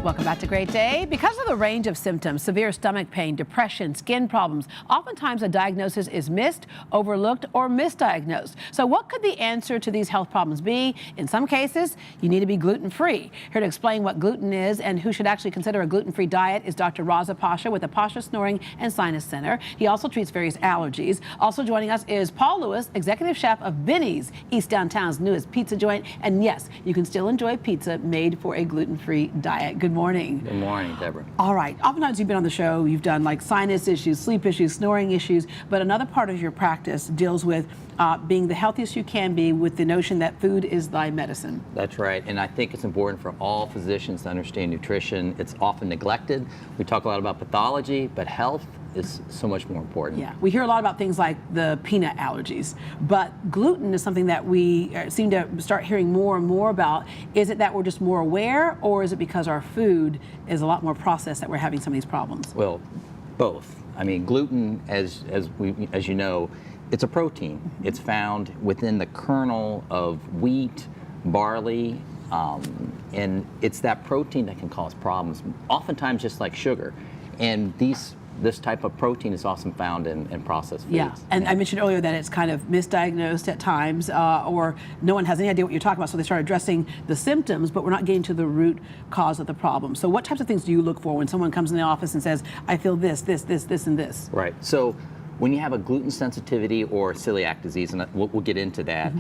Welcome back to Great Day. Because of the range of symptoms, severe stomach pain, depression, skin problems, oftentimes a diagnosis is missed, overlooked, or misdiagnosed. So what could the answer to these health problems be? In some cases, you need to be gluten-free. Here to explain what gluten is and who should actually consider a gluten-free diet is Dr. Raza Pasha with the Pasha Snoring and Sinus Center. He also treats various allergies. Also joining us is Paul Lewis, executive chef of Vinny's, East Downtown's newest pizza joint. And yes, you can still enjoy pizza made for a gluten-free diet. Good morning. Good morning, Deborah. All right. Oftentimes you've been on the show, you've done like sinus issues, sleep issues, snoring issues, but another part of your practice deals with being the healthiest you can be with the notion that food is thy medicine. That's right, and I think it's important for all physicians to understand nutrition. It's often neglected. We talk a lot about pathology, but health is so much more important. Yeah, we hear a lot about things like the peanut allergies, but gluten is something that we seem to start hearing more and more about. Is it that we're just more aware, or is it because our food is a lot more processed that we're having some of these problems? Well, both. I mean, gluten, as you know, it's a protein. It's found within the kernel of wheat, barley, and it's that protein that can cause problems, oftentimes just like sugar. And this type of protein is often found in processed foods. Yeah, and I mentioned earlier that it's kind of misdiagnosed at times, or no one has any idea what you're talking about, so they start addressing the symptoms, but we're not getting to the root cause of the problem. So what types of things do you look for when someone comes in the office and says, I feel this, and this? Right, so when you have a gluten sensitivity or celiac disease, and we'll get into that,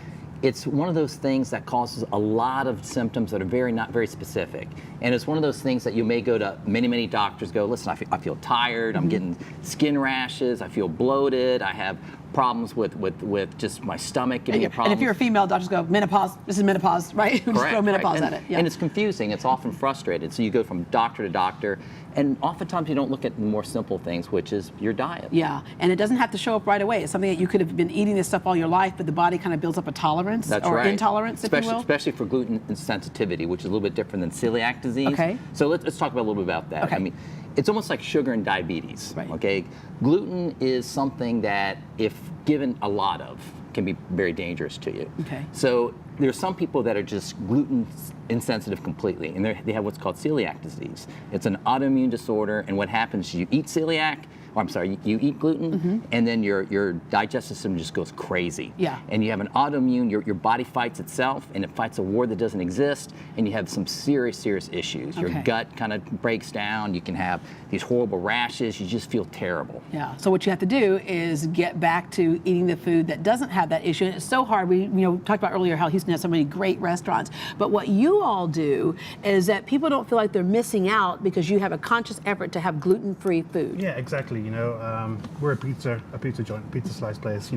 it's one of those things that causes a lot of symptoms that are not very specific. And it's one of those things that you may go to many doctors, go, listen, I feel tired, I'm getting skin rashes, I feel bloated, I have problems with just my stomach giving me problems. And if you're a female, doctors go, menopause, this is menopause, right? Just throw menopause at it. Yeah. And it's confusing, it's often frustrated. So you go from doctor to doctor, and oftentimes you don't look at more simple things, which is your diet. Yeah, and it doesn't have to show up right away. It's something that you could have been eating this stuff all your life, but the body kind of builds up a tolerance intolerance, if you will. Especially for gluten sensitivity, which is a little bit different than celiac disease. Okay. So let's talk about a little bit about that. Okay. I mean, it's almost like sugar and diabetes. Right. Okay, gluten is something that, if given a lot of, can be very dangerous to you. Okay. So there's some people that are just gluten insensitive completely, and they have what's called celiac disease. It's an autoimmune disorder, and what happens is you eat celiac, or I'm sorry, you eat gluten, and then your digestive system just goes crazy. Yeah. And you have an autoimmune, your body fights itself, and it fights a war that doesn't exist, and you have some serious issues. Your gut kind of breaks down, you can have these horrible rashes, you just feel terrible. Yeah, so what you have to do is get back to eating the food that doesn't have that issue. And it's so hard. We talked about earlier how Houston has so many great restaurants, but what you all do is that people don't feel like they're missing out because you have a conscious effort to have gluten-free food. Yeah, exactly. We're a pizza joint, a pizza slice place.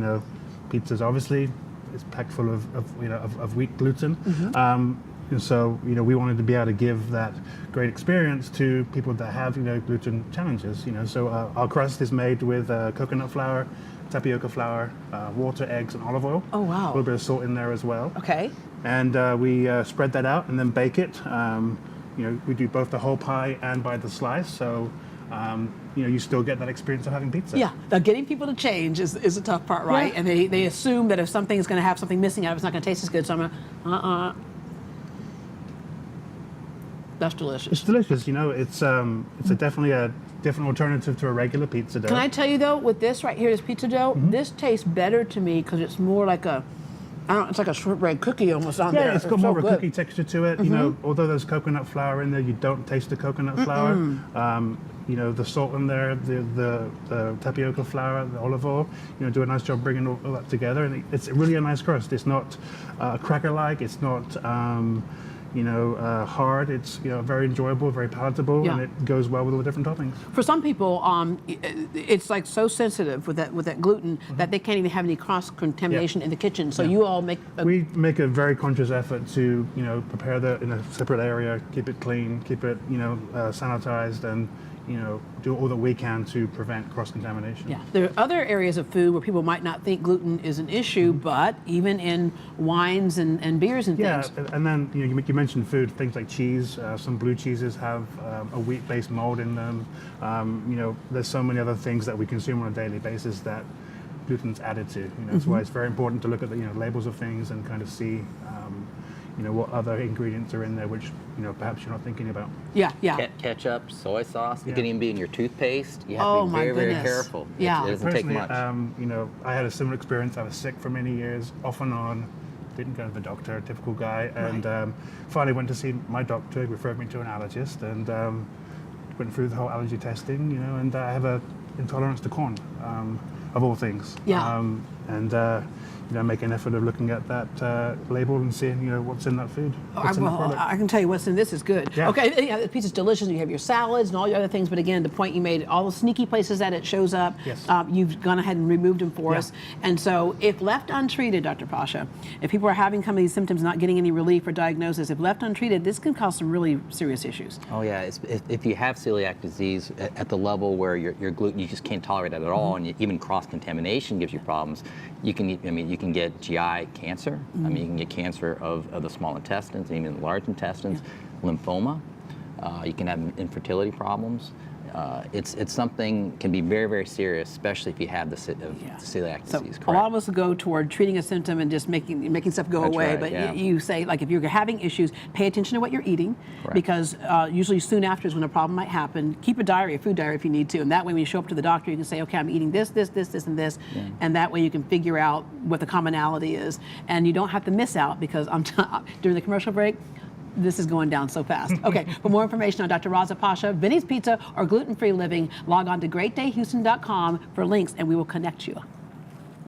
Pizza's obviously it's packed full of wheat gluten. And so, we wanted to be able to give that great experience to people that have, gluten challenges. So our crust is made with coconut flour, tapioca flour, water, eggs, and olive oil. Oh, wow. A little bit of salt in there as well. Okay. And we spread that out and then bake it. We do both the whole pie and by the slice. So, you still get that experience of having pizza. Yeah, now getting people to change is a tough part, right? Yeah. And they assume that if something is going to have something missing out of it, it's not going to taste as good. So I'm going to, That's delicious. It's delicious. It's definitely a different alternative to a regular pizza dough. Can I tell you though, with this right here, this pizza dough, this tastes better to me because it's more like it's like a shortbread cookie almost on there. Yeah, it's got more of a cookie texture to it. Although there's coconut flour in there, you don't taste the coconut flour. The salt in there, the tapioca flour, the olive oil, do a nice job bringing all that together. And it's really a nice crust. It's not cracker-like. It's not, hard. It's, very enjoyable, very palatable, and it goes well with all the different toppings. For some people, it's like so sensitive with that gluten that they can't even have any cross-contamination in the kitchen. So you all make... We make a very conscious effort to, prepare that in a separate area, keep it clean, keep it, sanitized, and do all that we can to prevent cross-contamination. Yeah, there are other areas of food where people might not think gluten is an issue, but even in wines and beers and things. Yeah, and then you mentioned food, things like cheese. Some blue cheeses have a wheat-based mold in them. There's so many other things that we consume on a daily basis that gluten's added to. That's why it's very important to look at the labels of things and kind of see what other ingredients are in there, which perhaps you're not thinking about. Yeah, yeah. Ketchup, soy sauce, it Yeah. can even be in your toothpaste. You have Oh, to be my very, very goodness. careful. Yeah. It doesn't take Personally, much. I had a similar experience. I was sick for many years, off and on. Didn't go to the doctor, typical guy, and finally went to see my doctor. He referred me to an allergist, and went through the whole allergy testing. And I have a intolerance to corn, of all things. Yeah. Make an effort of looking at that label and seeing what's in that food. What's in that product. I can tell you what's in this is good. Yeah. Okay, the pizza's delicious. You have your salads and all your other things, but again, the point you made, all the sneaky places that it shows up, Yes. you've gone ahead and removed them for Yeah. us. And so, if left untreated, Dr. Pasha, if people are having some of these symptoms, not getting any relief or diagnosis, if left untreated, this can cause some really serious issues. Oh yeah, if you have celiac disease at the level where your gluten, you just can't tolerate it at all, and even cross-contamination gives you problems, you can get GI cancer. I mean, you can get cancer of the small intestines, and even the large intestines, lymphoma. You can have infertility problems. It's something can be very, very serious, especially if you have the celiac So disease. a Correct. lot of us go toward treating a symptom and just making stuff go That's away. right, But yeah. you say, like, if you're having issues, pay attention to what you're eating, Correct. because usually soon after is when a problem might happen. Keep a diary, a food diary, if you need to, and that way when you show up to the doctor, you can say, okay, I'm eating this, this, this, this, and this, and that way you can figure out what the commonality is, and you don't have to miss out because during the commercial break. This is going down so fast. Okay, for more information on Dr. Raza Pasha, Vinny's Pizza, or gluten-free living, log on to greatdayhouston.com for links, and we will connect you.